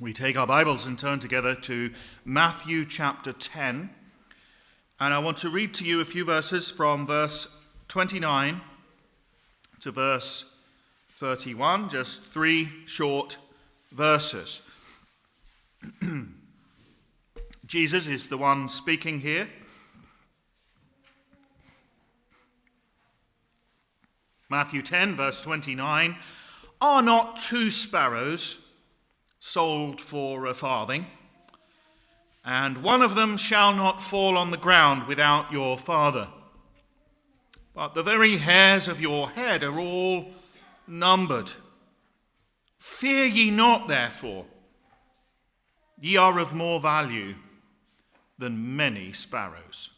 We take our Bibles and turn together to Matthew chapter 10. And I want to read to you a few verses from verse 29 to verse 31, just 3 short verses. Jesus is the one speaking here. Matthew 10, verse 29, "Are not 2 sparrows sold for a farthing? And one of them shall not fall on the ground without your Father. But the very hairs of your head are all numbered. Fear ye not, therefore. Ye are of more value than many sparrows."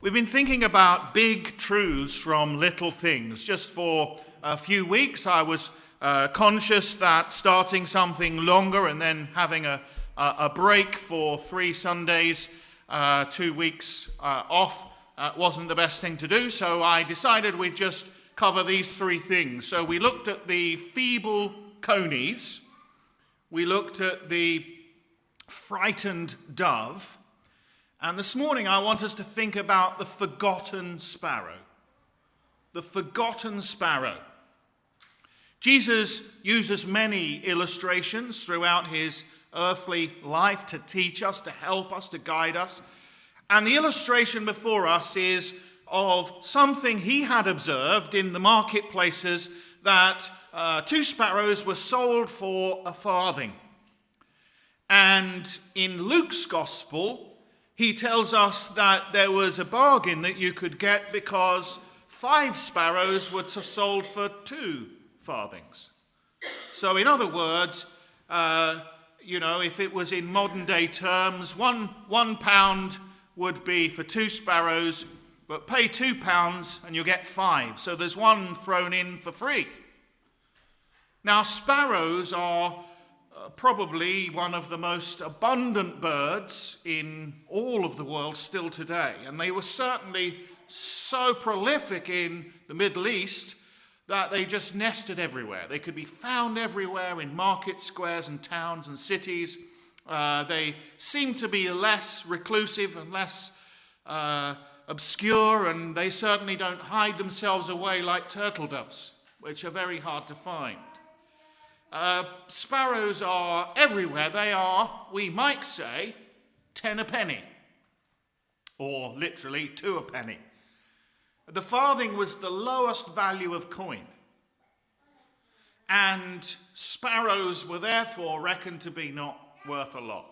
We've been thinking about big truths from little things. Just for a few weeks, I was conscious that starting something longer and then having a break for 3 Sundays, 2 weeks off, wasn't the best thing to do. So I decided we'd just cover these 3 things. So we looked at the feeble conies. We looked at the frightened dove. And this morning I want us to think about the forgotten sparrow. The forgotten sparrow. Jesus uses many illustrations throughout his earthly life to teach us, to help us, to guide us. And the illustration before us is of something he had observed in the marketplaces, that 2 sparrows were sold for a farthing. And in Luke's gospel, he tells us that there was a bargain that you could get because 5 sparrows were sold for 2 farthings. So in other words, if it was in modern day terms, one pound would be for 2 sparrows, but pay £2 and you'll get 5. So there's 1 thrown in for free. Now, sparrows are probably one of the most abundant birds in all of the world still today. And they were certainly so prolific in the Middle East that they just nested everywhere. They could be found everywhere in market squares and towns and cities. They seem to be less reclusive and less obscure, and they certainly don't hide themselves away like turtle doves, which are very hard to find. Sparrows are everywhere. They are, we might say, 10 a penny, or literally 2 a penny. The farthing was the lowest value of coin, and sparrows were therefore reckoned to be not worth a lot,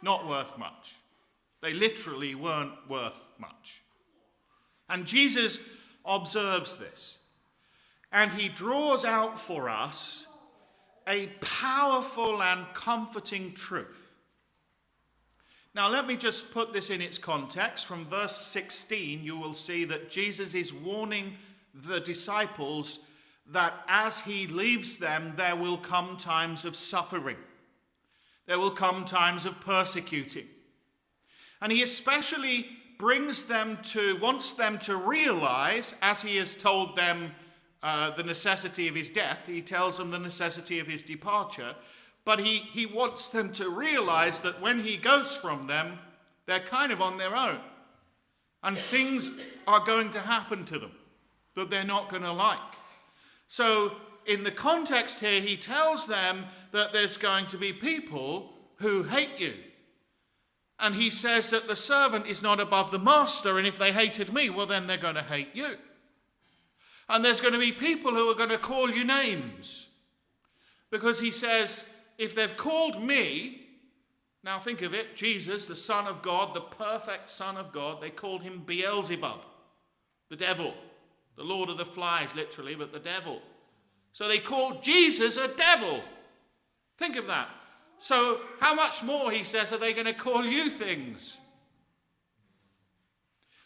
not worth much. They literally weren't worth much. And Jesus observes this, and he draws out for us a powerful and comforting truth. Now, let me just put this in its context. From verse 16, you will see that Jesus is warning the disciples that as he leaves them, there will come times of suffering. There will come times of persecuting. And he especially wants them to realize, as he has told them the necessity of his death, he tells them the necessity of his departure, but he wants them to realize that when he goes from them, they're kind of on their own. And things are going to happen to them that they're not going to like. So in the context here, he tells them that there's going to be people who hate you. And he says that the servant is not above the master, and if they hated me, well, then they're going to hate you. And there's going to be people who are going to call you names. Because he says, if they've called me, now think of it, Jesus, the Son of God, the perfect Son of God, they called him Beelzebub, the devil, the Lord of the Flies, literally, but the devil. So they called Jesus a devil. Think of that. So how much more, he says, are they going to call you things?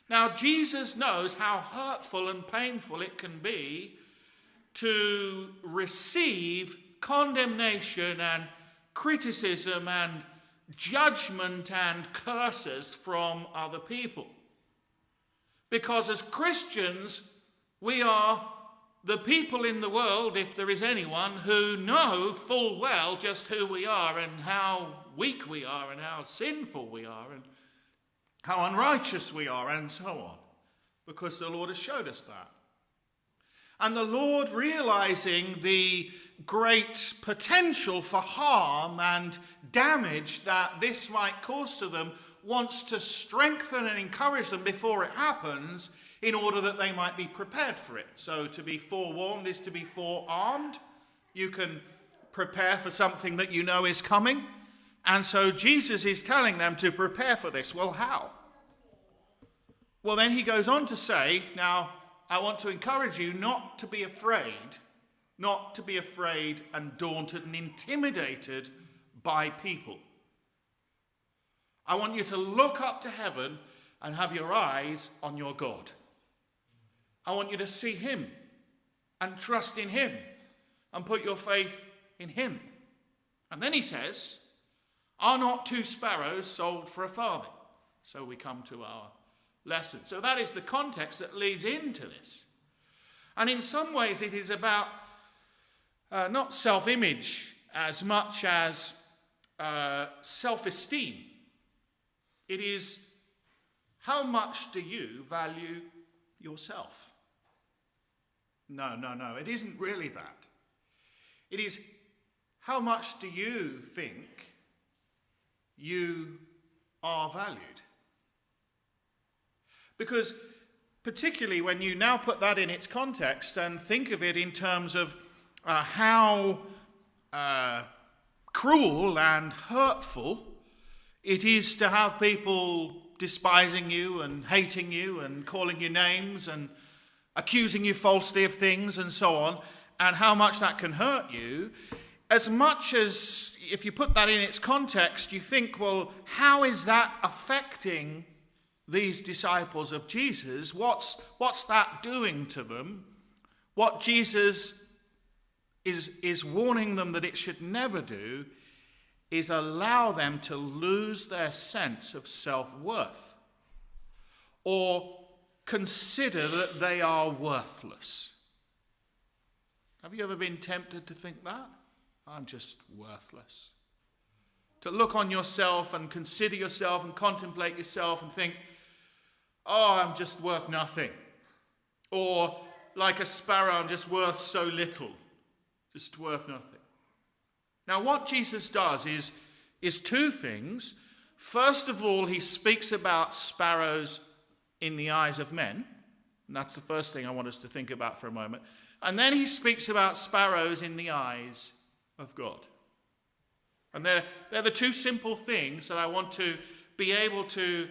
Now, Jesus knows how hurtful and painful it can be to receive condemnation and criticism and judgment and curses from other people. Because as Christians, we are the people in the world, if there is anyone, who know full well just who we are and how weak we are and how sinful we are and how unrighteous we are and so on, because the Lord has showed us that. And the Lord, realizing the great potential for harm and damage that this might cause to them, wants to strengthen and encourage them before it happens in order that they might be prepared for it. So to be forewarned is to be forearmed. You can prepare for something that you know is coming. And so Jesus is telling them to prepare for this. Well, how? Well, then he goes on to say, now, I want to encourage you not to be afraid and daunted and intimidated by people. I want you to look up to heaven and have your eyes on your God. I want you to see him and trust in him and put your faith in him. And then he says, are not 2 sparrows sold for a farthing? So we come to our lesson. So that is the context that leads into this. And in some ways it is about not self-image as much as self-esteem. It is, how much do you value yourself? No. It isn't really that. It is, how much do you think you are valued? Because particularly when you now put that in its context and think of it in terms of how cruel and hurtful it is to have people despising you and hating you and calling you names and accusing you falsely of things and so on, and how much that can hurt you, as much as if you put that in its context, you think, well, how is that affecting these disciples of Jesus? What's that doing to them? What Jesus is warning them that it should never do is allow them to lose their sense of self-worth or consider that they are worthless. Have you ever been tempted to think that? I'm just worthless. To look on yourself and consider yourself and contemplate yourself and think, oh, I'm just worth nothing. Or like a sparrow, I'm just worth so little. Just worth nothing. Now, what Jesus does is 2 things. First of all, he speaks about sparrows in the eyes of men. And that's the first thing I want us to think about for a moment. And then he speaks about sparrows in the eyes of God. And they're the 2 simple things that I want to be able to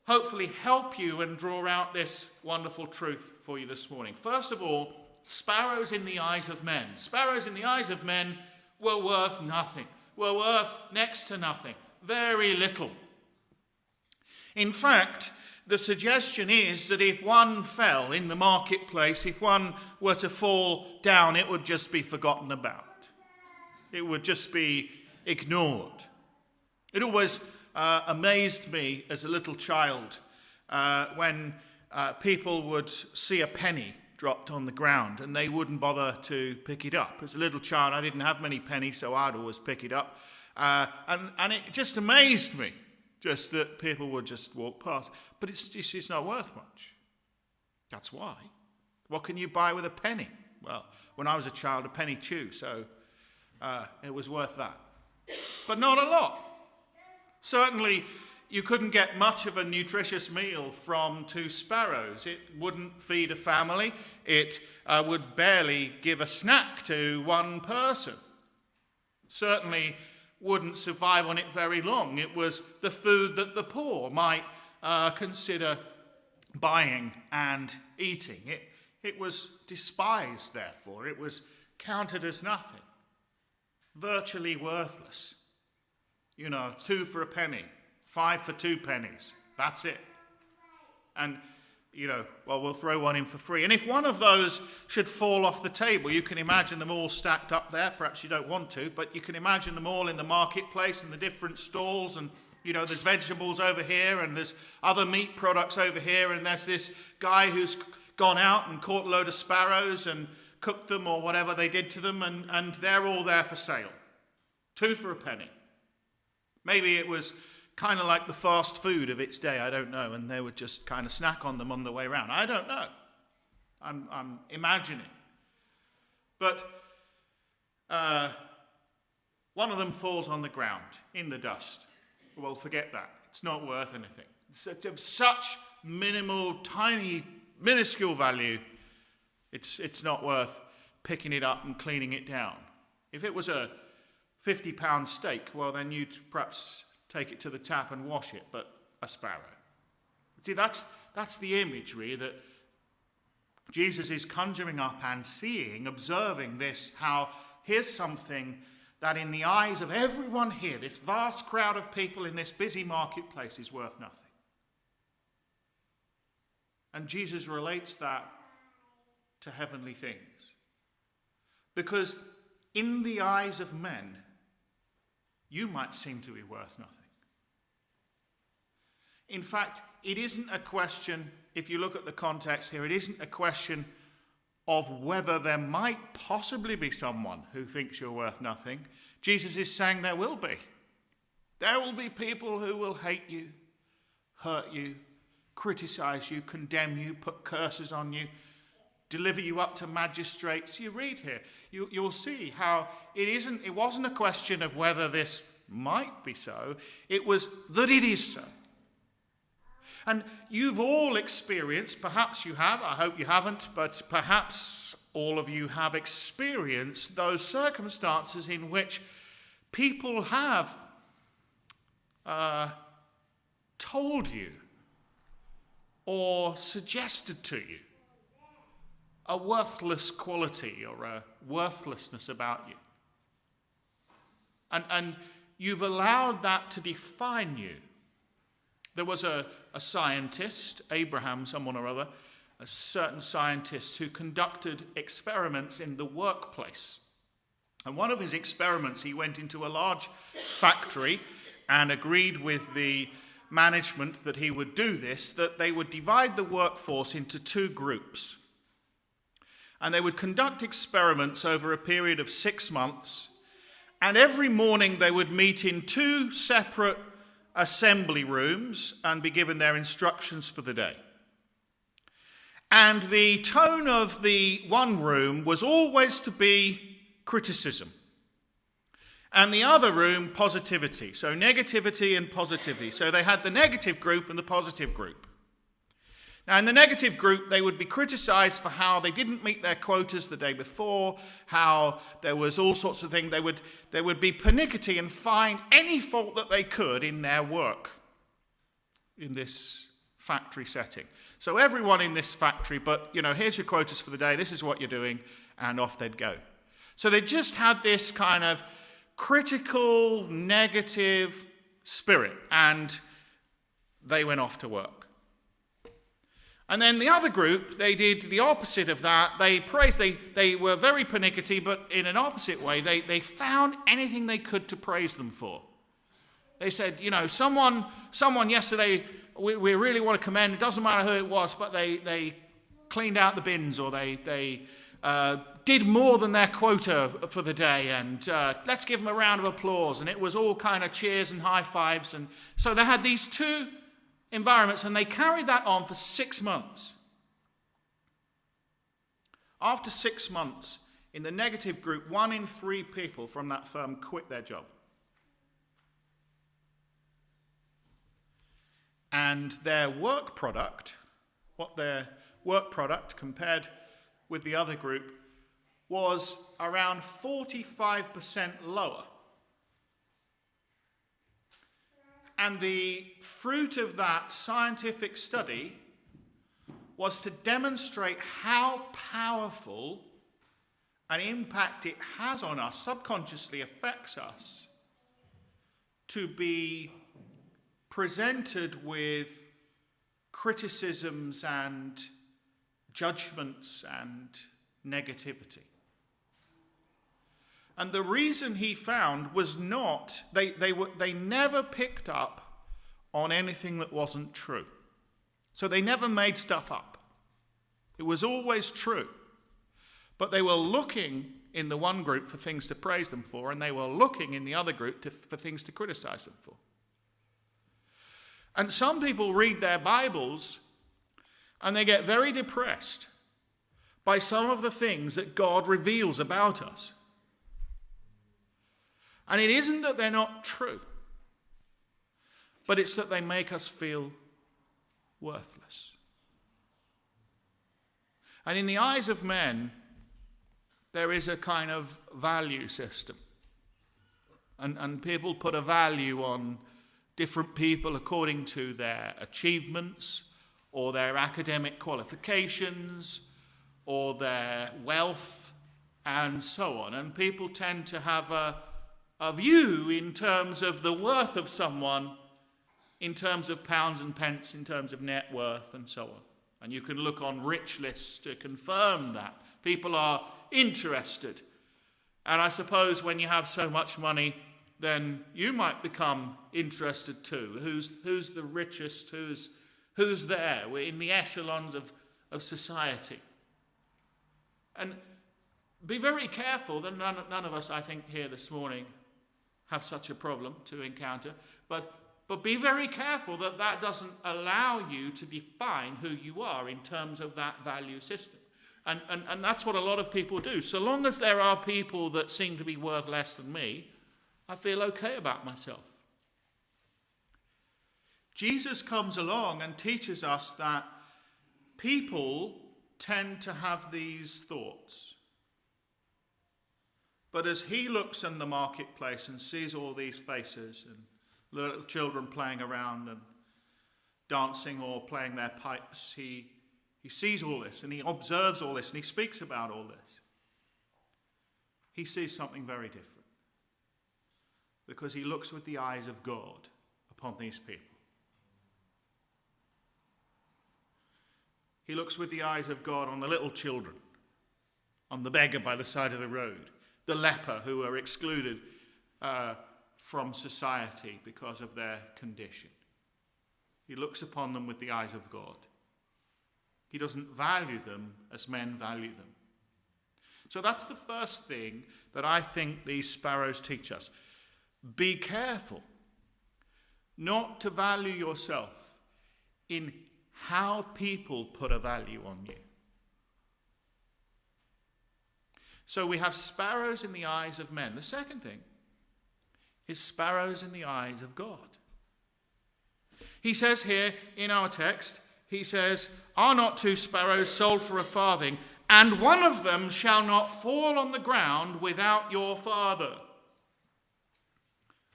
hopefully help you and draw out this wonderful truth for you this morning. First of all, sparrows in the eyes of men. Sparrows in the eyes of men were worth nothing, were worth next to nothing, very little. In fact, the suggestion is that if one fell in the marketplace, if one were to fall down, it would just be forgotten about. It would just be ignored. It always amazed me as a little child when people would see a penny dropped on the ground and they wouldn't bother to pick it up. As a little child, I didn't have many pennies, so I'd always pick it up. And it just amazed me, just that people would just walk past. But it's not worth much. That's why. What can you buy with a penny? Well, when I was a child, a penny chew, so it was worth that. But not a lot. Certainly, you couldn't get much of a nutritious meal from 2 sparrows. It wouldn't feed a family. It would barely give a snack to one person. Certainly wouldn't survive on it very long. It was the food that the poor might consider buying and eating. It was despised, therefore. It was counted as nothing. Virtually worthless. 2 for a penny. 5 for 2 pennies. That's it. And, we'll throw one in for free. And if one of those should fall off the table, you can imagine them all stacked up there. Perhaps you don't want to, but you can imagine them all in the marketplace and the different stalls. And, there's vegetables over here and there's other meat products over here. And there's this guy who's gone out and caught a load of sparrows and cooked them or whatever they did to them, and they're all there for sale. 2 for a penny. Maybe it was kind of like the fast food of its day, I don't know, and they would just kind of snack on them on the way around. I don't know. I'm imagining. But one of them falls on the ground in the dust. Well, forget that. It's not worth anything. It's of such minimal, tiny, minuscule value, it's not worth picking it up and cleaning it down. If it was a £50 steak, well, then you'd perhaps take it to the tap and wash it, but a sparrow. See, that's the imagery that Jesus is conjuring up and seeing, observing this, how here's something that in the eyes of everyone here, this vast crowd of people in this busy marketplace, is worth nothing. And Jesus relates that to heavenly things. Because in the eyes of men, you might seem to be worth nothing. In fact, it isn't a question, if you look at the context here, it isn't a question of whether there might possibly be someone who thinks you're worth nothing. Jesus is saying there will be. There will be people who will hate you, hurt you, criticize you, condemn you, put curses on you, deliver you up to magistrates. You read here, you'll see how it wasn't a question of whether this might be so, it was that it is so. And you've all experienced, perhaps you have, I hope you haven't, but perhaps all of you have experienced those circumstances in which people have told you or suggested to you a worthless quality or a worthlessness about you. And you've allowed that to define you. There was a scientist, Abraham, someone or other, a certain scientist who conducted experiments in the workplace. And one of his experiments, he went into a large factory and agreed with the management that he would do this, that they would divide the workforce into 2 groups. And they would conduct experiments over a period of 6 months. And every morning they would meet in 2 separate assembly rooms and be given their instructions for the day. And the tone of the one room was always to be criticism. And the other room, positivity. So negativity and positivity. So they had the negative group and the positive group. Now, in the negative group, they would be criticized for how they didn't meet their quotas the day before, how there was all sorts of things. They would be pernickety and find any fault that they could in their work in this factory setting. So everyone in this factory, but, here's your quotas for the day, this is what you're doing, and off they'd go. So they just had this kind of critical, negative spirit, and they went off to work. And then the other group, they did the opposite of that. They praised, they were very pernickety, but in an opposite way. They found anything they could to praise them for. They said, someone yesterday, we really want to commend, it doesn't matter who it was, but they cleaned out the bins, or they did more than their quota for the day, and let's give them a round of applause. And it was all kind of cheers and high fives. And so they had these 2 environments, and they carried that on for 6 months. After 6 months, in the negative group, 1 in 3 people from that firm quit their job. And their work product, compared with the other group, was around 45% lower. And the fruit of that scientific study was to demonstrate how powerful an impact it has on us, subconsciously affects us, to be presented with criticisms and judgments and negativity. And the reason he found was not, they never picked up on anything that wasn't true. So they never made stuff up. It was always true. But they were looking in the one group for things to praise them for, and they were looking in the other group for things to criticize them for. And some people read their Bibles and they get very depressed by some of the things that God reveals about us. And it isn't that they're not true, but it's that they make us feel worthless. And in the eyes of men, there is a kind of value system. And people put a value on different people according to their achievements or their academic qualifications or their wealth and so on. And people tend to have a view in terms of the worth of someone, in terms of pounds and pence, in terms of net worth and so on. And you can look on rich lists to confirm that. People are interested. And I suppose when you have so much money, then you might become interested too. Who's the richest? Who's there? We're in the echelons of society. And be very careful that none of us, I think, here this morning have such a problem to encounter. But be very careful that that doesn't allow you to define who you are in terms of that value system. And that's what a lot of people do. So long as there are people that seem to be worth less than me, I feel okay about myself. Jesus comes along and teaches us that people tend to have these thoughts. But as he looks in the marketplace and sees all these faces and little children playing around and dancing or playing their pipes, he sees all this and he observes all this and he speaks about all this. He sees something very different because he looks with the eyes of God upon these people. He looks with the eyes of God on the little children, on the beggar by the side of the road, the leper who are excluded from society because of their condition. He looks upon them with the eyes of God. He doesn't value them as men value them. So that's the first thing that I think these sparrows teach us. Be careful not to value yourself in how people put a value on you. So we have sparrows in the eyes of men. The second thing is sparrows in the eyes of God. He says here in our text, he says, "Are not two sparrows sold for a farthing, and one of them shall not fall on the ground without your Father?"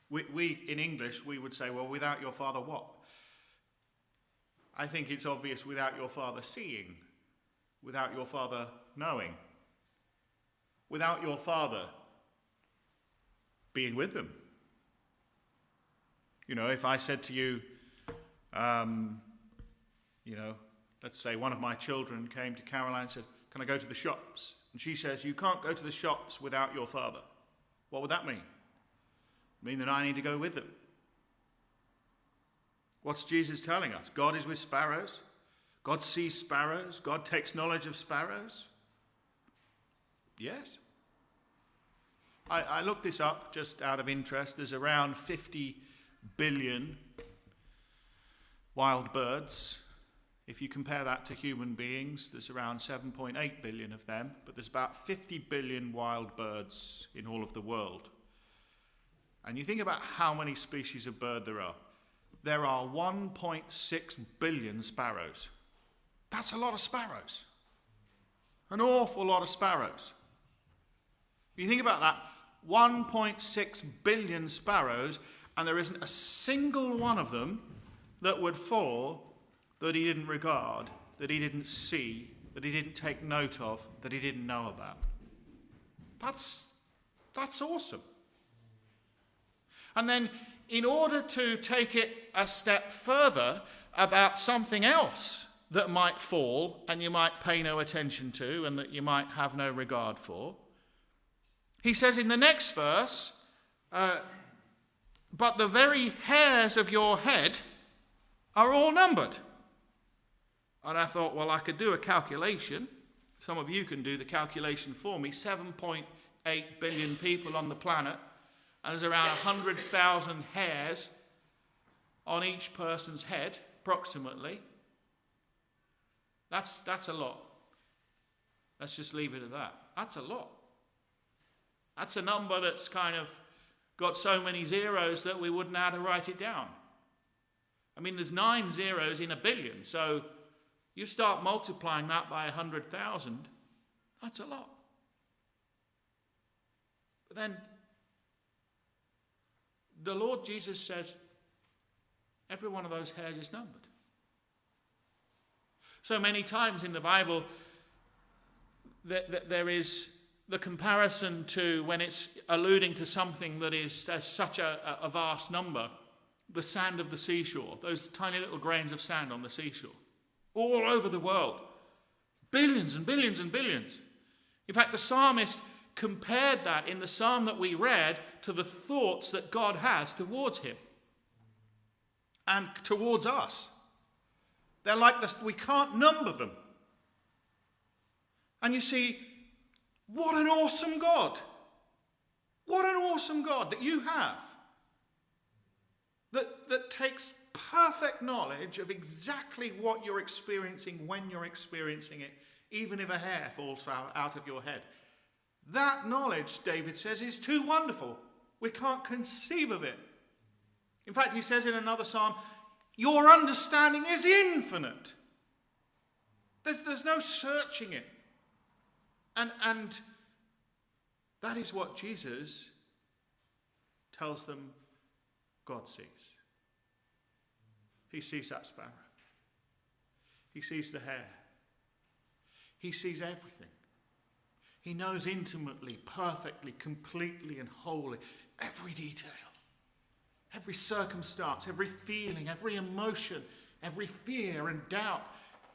We in English, we would say, well, without your Father what? I think it's obvious, without your Father seeing, without your Father knowing, without your Father being with them. You know, if I said to you, let's say one of my children came to Caroline and said, "Can I go to the shops?" And she says, "You can't go to the shops without your Father." What would that mean? Mean that I need to go with them. What's Jesus telling us? God is with sparrows. God sees sparrows. God takes knowledge of sparrows. Yes. I looked this up just out of interest. There's around 50 billion wild birds. If you compare that to human beings, there's around 7.8 billion of them, but there's about 50 billion wild birds in all of the world. And you think about how many species of bird there are. There are 1.6 billion sparrows. That's a lot of sparrows. An awful lot of sparrows. You think about that, 1.6 billion sparrows, and there isn't a single one of them that would fall that he didn't regard, that he didn't see, that he didn't take note of, that he didn't know about. That's awesome. And then, in order to take it a step further about something else that might fall and you might pay no attention to and that you might have no regard for, he says in the next verse, "But the very hairs of your head are all numbered." And I thought, well, I could do a calculation. Some of you can do the calculation for me. 7.8 billion people on the planet, and there's around 100,000 hairs on each person's head, approximately. That's a lot. Let's just leave it at that. That's a lot. That's a number that's kind of got so many zeros that we wouldn't know how to write it down. I mean, there's 9 zeros in a billion, so you start multiplying that by 100,000, that's a lot. But then the Lord Jesus says, every one of those hairs is numbered. So many times in the Bible, there is the comparison to when it's alluding to something that is such a vast number, the sand of the seashore, those tiny little grains of sand on the seashore, all over the world, billions and billions and billions. In fact, the psalmist compared that in the psalm that we read to the thoughts that God has towards him and towards us. They're like this, we can't number them. And you see, what an awesome God. What an awesome God that you have. That takes perfect knowledge of exactly what you're experiencing when you're experiencing it, even if a hair falls out of your head. That knowledge, David says, is too wonderful. We can't conceive of it. In fact, he says in another psalm, your understanding is infinite. There's no searching it. And that is what Jesus tells them God sees. He sees that sparrow. He sees the hair. He sees everything. He knows intimately, perfectly, completely and wholly every detail, every circumstance, every feeling, every emotion, every fear and doubt,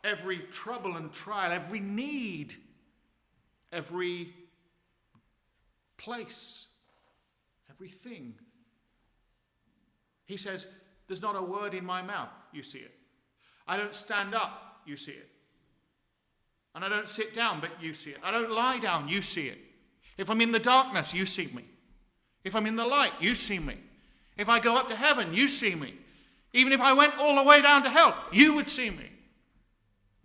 every trouble and trial, every need, every place, everything. He says, there's not a word in my mouth, you see it. I don't stand up, you see it. And I don't sit down, but you see it. I don't lie down, you see it. If I'm in the darkness, you see me. If I'm in the light, you see me. If I go up to heaven, you see me. Even if I went all the way down to hell, you would see me.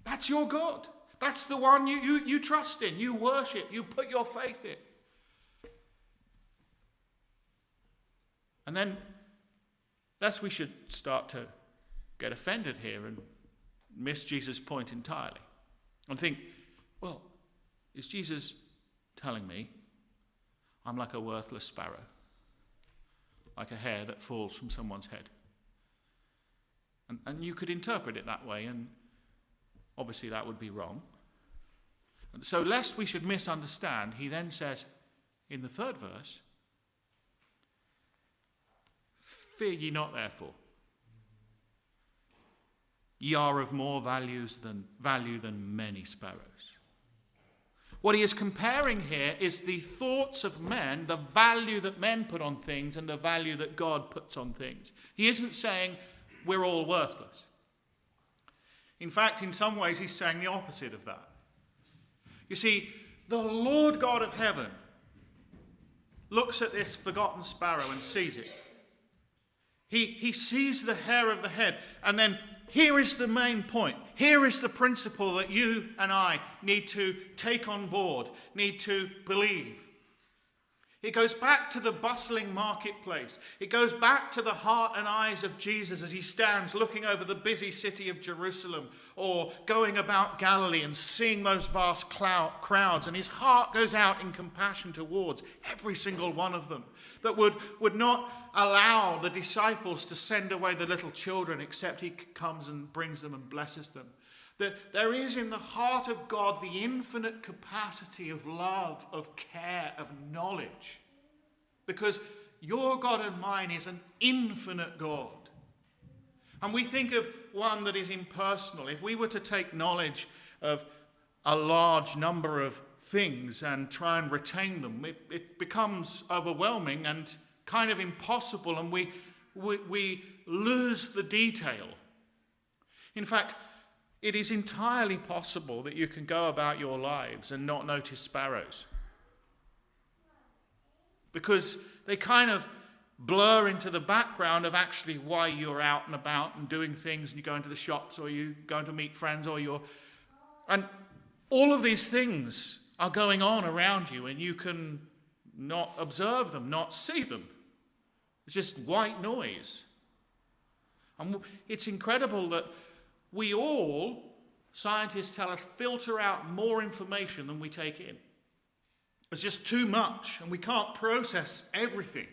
That's your God. That's the one you trust in, you worship, you put your faith in. And then, lest we should start to get offended here and miss Jesus' point entirely and think, well, is Jesus telling me I'm like a worthless sparrow, like a hair that falls from someone's head? And you could interpret it that way, and obviously that would be wrong. And so lest we should misunderstand, he then says in the third verse, fear ye not therefore. Ye are of more value than many sparrows. What he is comparing here is the thoughts of men, the value that men put on things and the value that God puts on things. He isn't saying we're all worthless. In fact, in some ways, he's saying the opposite of that. You see, the Lord God of heaven looks at this forgotten sparrow and sees it. He sees the hair of the head, and then here is the main point. Here is the principle that you and I need to take on board, need to believe. It goes back to the bustling marketplace. It goes back to the heart and eyes of Jesus as he stands looking over the busy city of Jerusalem or going about Galilee and seeing those vast crowds. And his heart goes out in compassion towards every single one of them, that would not allow the disciples to send away the little children except he comes and brings them and blesses them. That there is in the heart of God the infinite capacity of love, of care, of knowledge. Because your God and mine is an infinite God. And we think of one that is impersonal. If we were to take knowledge of a large number of things and try and retain them, it becomes overwhelming and kind of impossible, and we lose the detail. In fact, It is entirely possible that you can go about your lives and not notice sparrows, because they kind of blur into the background of actually why you're out and about and doing things, and you go into the shops, or you go to meet friends, and all of these things are going on around you, and you can not observe them, not see them. It's just white noise. And it's incredible that we all, scientists tell us, filter out more information than we take in. It's just too much, and we can't process everything.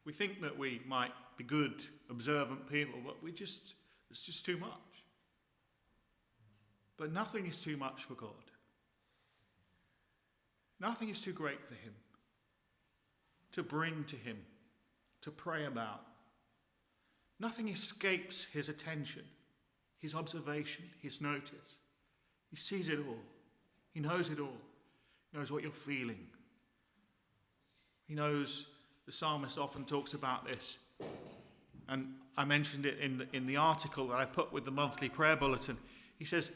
We think that we might be good, observant people, but it's just too much. But nothing is too much for God. Nothing is too great for him to bring to him, to pray about. Nothing escapes his attention, his observation, his notice. He sees it all. He knows it all. He knows what you're feeling. He knows, the psalmist often talks about this, and I mentioned it in the article that I put with the monthly prayer bulletin. He says,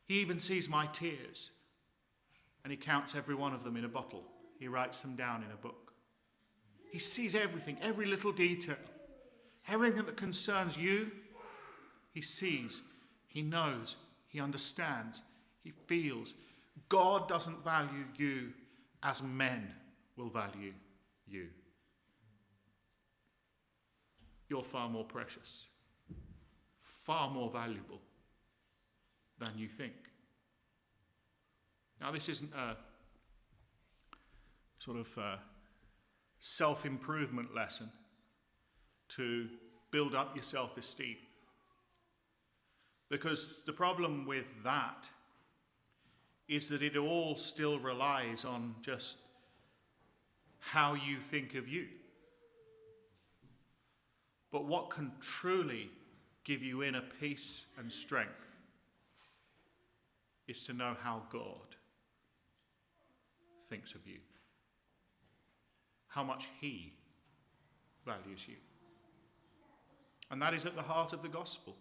he even sees my tears, and he counts every one of them in a bottle. He writes them down in a book. He sees everything, every little detail. Everything that concerns you, he sees, he knows, he understands, he feels. God doesn't value you as men will value you. You're far more precious, far more valuable than you think. Now, this isn't a sort of self-improvement lesson to build up your self-esteem. Because the problem with that is that it all still relies on just how you think of you. But what can truly give you inner peace and strength is to know how God thinks of you, how much he values you. And that is at the heart of the gospel.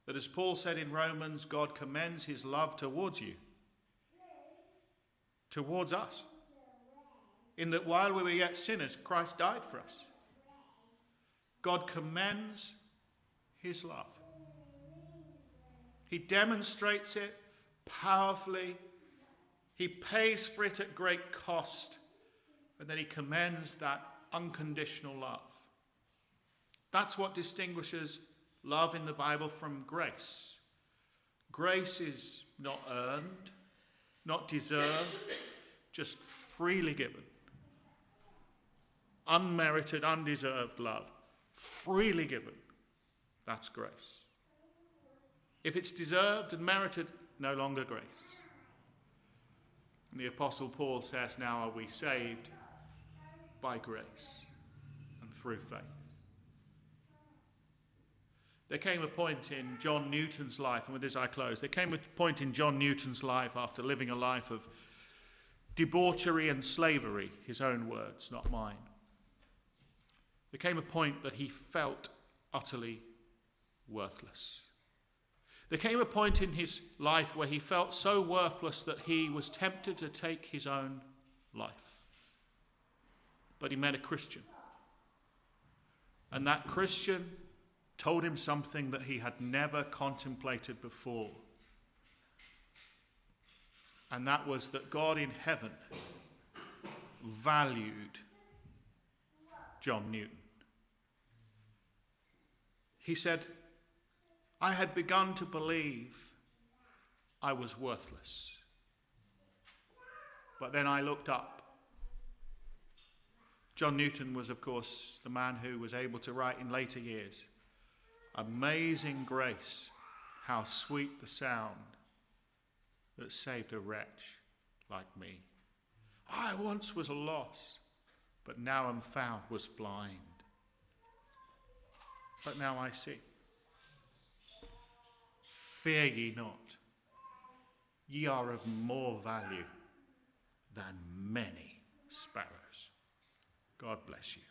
That, as Paul said in Romans, God commends his love towards you, towards us, in that while we were yet sinners, Christ died for us. God commends his love. He demonstrates it powerfully. He pays for it at great cost. And then he commends that unconditional love. That's what distinguishes love in the Bible from grace. Grace is not earned, not deserved, just freely given. Unmerited, undeserved love, freely given. That's grace. If it's deserved and merited, no longer grace. And the Apostle Paul says, now are we saved by grace and through faith. There came a point in John Newton's life, and with this I close, there came a point in John Newton's life after living a life of debauchery and slavery, his own words, not mine. There came a point that he felt utterly worthless. There came a point in his life where he felt so worthless that he was tempted to take his own life. But he met a Christian. And that Christian told him something that he had never contemplated before. And that was that God in heaven valued John Newton. He said, I had begun to believe I was worthless. But then I looked up. John Newton was, of course, the man who was able to write in later years, amazing grace, how sweet the sound that saved a wretch like me. I once was lost, but now am found, was blind. But now I see. Fear ye not, ye are of more value than many sparrows. God bless you.